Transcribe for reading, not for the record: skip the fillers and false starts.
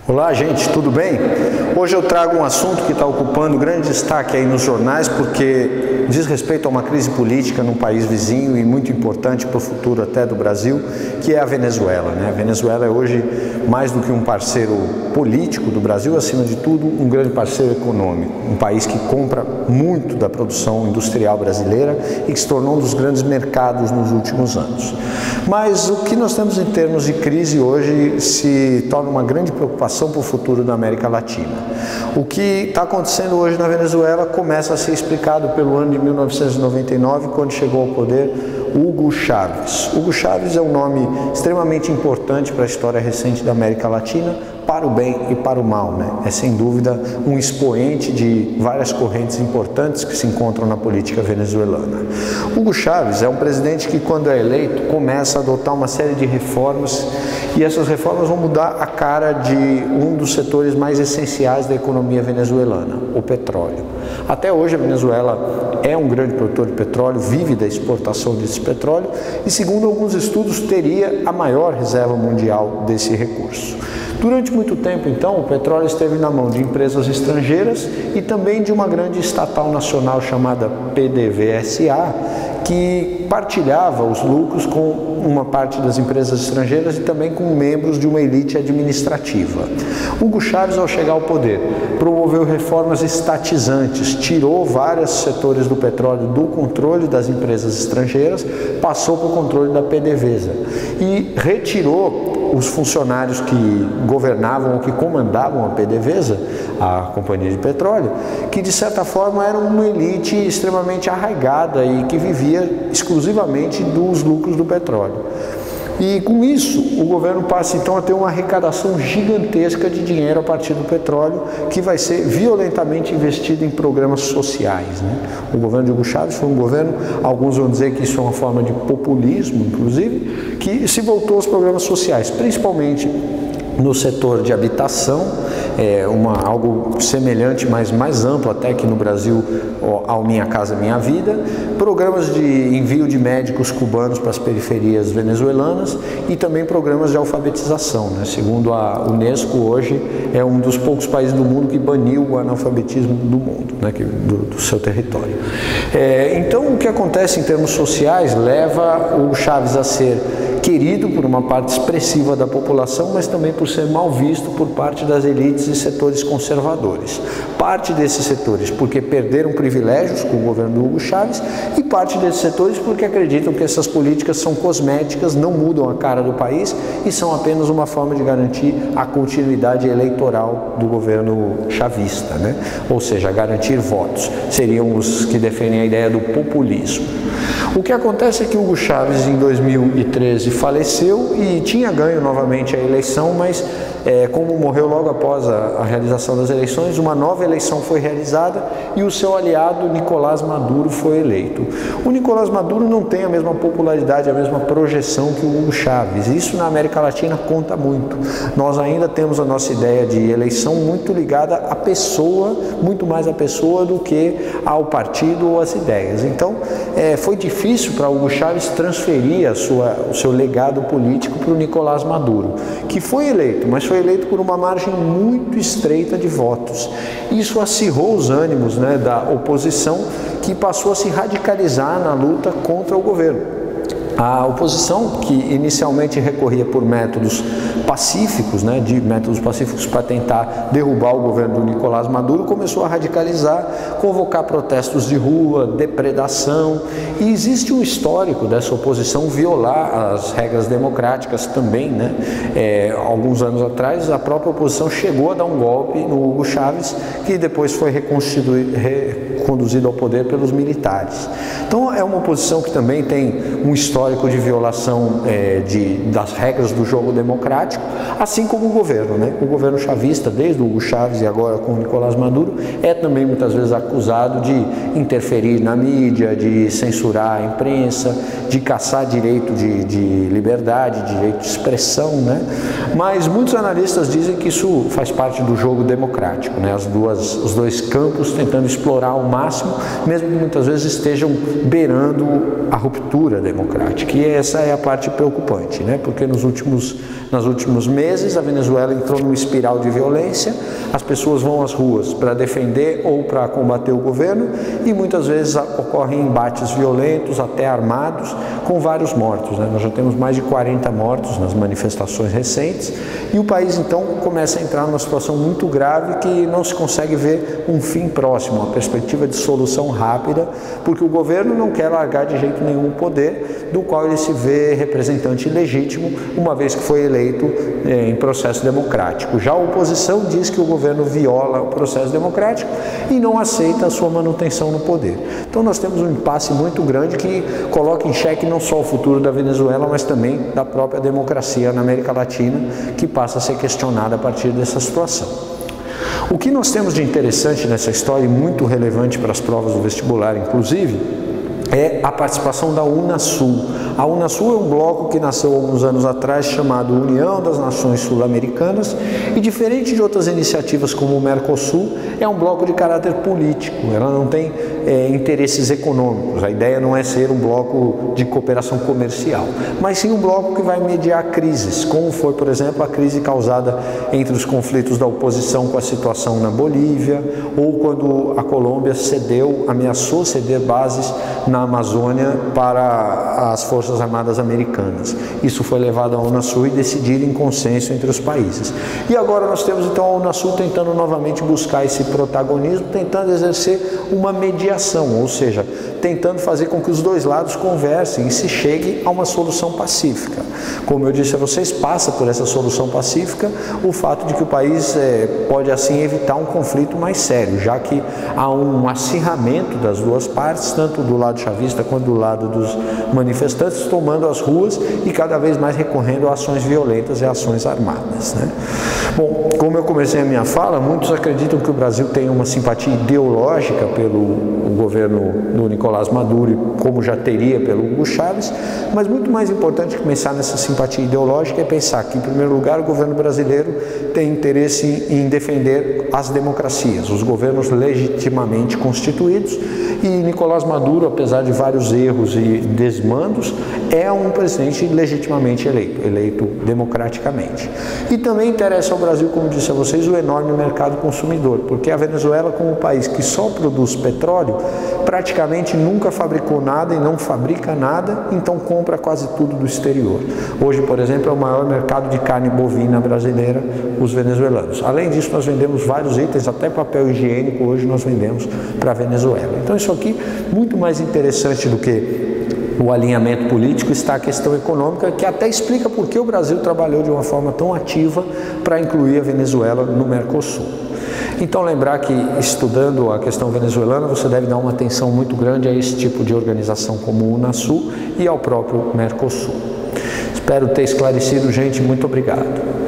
Olá, gente, tudo bem? Hoje eu trago um assunto que está ocupando grande destaque aí nos jornais porque diz respeito a uma crise política num país vizinho e muito importante para o futuro até do Brasil, que é a Venezuela, né? A Venezuela é hoje mais do que um parceiro político do Brasil, acima de tudo, um grande parceiro econômico, um país que compra muito da produção industrial brasileira e que se tornou um dos grandes mercados nos últimos anos. Mas o que nós temos em termos de crise hoje se torna uma grande preocupação para o futuro da América Latina. O que está acontecendo hoje na Venezuela começa a ser explicado pelo ano de 1999, quando chegou ao poder Hugo Chávez. Hugo Chávez é um nome extremamente importante para a história recente da América Latina, para o bem e para o mal, né? É sem dúvida um expoente de várias correntes importantes que se encontram na política venezuelana. Hugo Chávez é um presidente que, quando é eleito, começa a adotar uma série de reformas e essas reformas vão mudar a cara de um dos setores mais essenciais da economia venezuelana, o petróleo. Até hoje a Venezuela é um grande produtor de petróleo, vive da exportação desse petróleo e, segundo alguns estudos, teria a maior reserva mundial desse recurso. Durante muito tempo, então, o petróleo esteve na mão de empresas estrangeiras e também de uma grande estatal nacional chamada PDVSA, que partilhava os lucros com uma parte das empresas estrangeiras e também com membros de uma elite administrativa. Hugo Chávez, ao chegar ao poder, promoveu reformas estatizantes, tirou vários setores do petróleo do controle das empresas estrangeiras, passou para o controle da PDVSA e retirou os funcionários que governavam ou que comandavam a PDVSA, a companhia de petróleo, que de certa forma era uma elite extremamente arraigada e que vivia exclusivamente dos lucros do petróleo. E com isso, o governo passa então a ter uma arrecadação gigantesca de dinheiro a partir do petróleo, que vai ser violentamente investido em programas sociais, né? O governo de Hugo Chávez foi um governo, alguns vão dizer que isso é uma forma de populismo, inclusive, que se voltou aos programas sociais, principalmente no setor de habitação, algo semelhante, mas mais amplo até que no Brasil, ao Minha Casa Minha Vida, programas de envio de médicos cubanos para as periferias venezuelanas e também programas de alfabetização, né? Segundo a Unesco, hoje é um dos poucos países do mundo que baniu o analfabetismo do mundo, né? do seu território. Então, o que acontece em termos sociais leva o Chávez a ser querido por uma parte expressiva da população, mas também por ser mal visto por parte das elites e setores conservadores. Parte desses setores porque perderam privilégios com o governo do Hugo Chávez e parte desses setores porque acreditam que essas políticas são cosméticas, não mudam a cara do país e são apenas uma forma de garantir a continuidade eleitoral do governo chavista, né? Ou seja, garantir votos. Seriam os que defendem a ideia do populismo. O que acontece é que Hugo Chávez, em 2013, faleceu e tinha ganho novamente a eleição, mas como morreu logo após a realização das eleições, uma nova eleição foi realizada e o seu aliado, Nicolás Maduro, foi eleito. O Nicolás Maduro não tem a mesma popularidade, a mesma projeção que o Hugo Chávez. Isso na América Latina conta muito. Nós ainda temos a nossa ideia de eleição muito ligada à pessoa, muito mais à pessoa do que ao partido ou às ideias. Então, foi difícil para Hugo Chávez transferir o seu legado político para o Nicolás Maduro, que foi eleito, mas foi eleito por uma margem muito estreita de votos. Isso acirrou os ânimos, né, da oposição, que passou a se radicalizar na luta contra o governo. A oposição, que inicialmente recorria por métodos pacíficos, né, para tentar derrubar o governo do Nicolás Maduro, começou a radicalizar, convocar protestos de rua, depredação, e existe um histórico dessa oposição violar as regras democráticas também, né? Alguns anos atrás, a própria oposição chegou a dar um golpe no Hugo Chávez, que depois foi reconduzido ao poder pelos militares. Então, é uma oposição que também tem um histórico de violação das regras do jogo democrático, assim como o governo, né? O governo chavista, desde o Hugo Chávez e agora com o Nicolás Maduro, é também muitas vezes acusado de interferir na mídia, de censurar a imprensa, de caçar direito de liberdade, direito de expressão, né? Mas muitos analistas dizem que isso faz parte do jogo democrático, né? Os dois campos tentando explorar ao máximo, mesmo que muitas vezes estejam beirando a ruptura democrática. E essa é a parte preocupante, né? Porque nos últimos Nos últimos meses, a Venezuela entrou numa espiral de violência, as pessoas vão às ruas para defender ou para combater o governo e muitas vezes ocorrem embates violentos, até armados, com vários mortos, né? Nós já temos mais de 40 mortos nas manifestações recentes e o país então começa a entrar numa situação muito grave que não se consegue ver um fim próximo, uma perspectiva de solução rápida, porque o governo não quer largar de jeito nenhum o poder, do qual ele se vê representante ilegítimo, uma vez que foi eleito em processo democrático. Já a oposição diz que o governo viola o processo democrático e não aceita a sua manutenção no poder. Então nós temos um impasse muito grande que coloca em xeque não só o futuro da Venezuela, mas também da própria democracia na América Latina, que passa a ser questionada a partir dessa situação. O que nós temos de interessante nessa história, e muito relevante para as provas do vestibular, inclusive, é a participação da Unasul. A Unasul é um bloco que nasceu alguns anos atrás, chamado União das Nações Sul-Americanas, e diferente de outras iniciativas como o Mercosul, é um bloco de caráter político, ela não tem interesses econômicos. A ideia não é ser um bloco de cooperação comercial, mas sim um bloco que vai mediar crises, como foi, por exemplo, a crise causada entre os conflitos da oposição com a situação na Bolívia, ou quando a Colômbia ameaçou ceder bases na Amazônia para as Forças Armadas Americanas. Isso foi levado à Unasul e decidido em consenso entre os países. E agora nós temos então a Unasul tentando novamente buscar esse protagonismo, tentando exercer uma mediação, ou seja, tentando fazer com que os dois lados conversem e se chegue a uma solução pacífica. Como eu disse a vocês, passa por essa solução pacífica o fato de que o país pode assim evitar um conflito mais sério, já que há um acirramento das duas partes, tanto do lado chavista quanto do lado dos manifestantes, tomando as ruas e cada vez mais recorrendo a ações violentas e ações armadas, né? Bom, como eu comecei a minha fala, muitos acreditam que o Brasil tem uma simpatia ideológica pelo governo do Nicolás Maduro, como já teria pelo Hugo Chávez, mas muito mais importante que pensar nessa simpatia ideológica é pensar que, em primeiro lugar, o governo brasileiro tem interesse em defender as democracias, os governos legitimamente constituídos, e Nicolás Maduro, apesar de vários erros e desmandos, é um presidente legitimamente eleito democraticamente. E também interessa ao Brasil, como disse a vocês, o enorme mercado consumidor, porque a Venezuela, como um país que só produz petróleo, praticamente nunca fabricou nada e não fabrica nada, então compra quase tudo do exterior. Hoje, por exemplo, é o maior mercado de carne bovina brasileira, os venezuelanos. Além disso, nós vendemos vários itens, até papel higiênico, hoje nós vendemos para a Venezuela. Então isso aqui, muito mais interessante do que o alinhamento político, está a questão econômica, que até explica por que o Brasil trabalhou de uma forma tão ativa para incluir a Venezuela no Mercosul. Então lembrar que, estudando a questão venezuelana, você deve dar uma atenção muito grande a esse tipo de organização como o Unasul e ao próprio Mercosul. Espero ter esclarecido, gente. Muito obrigado.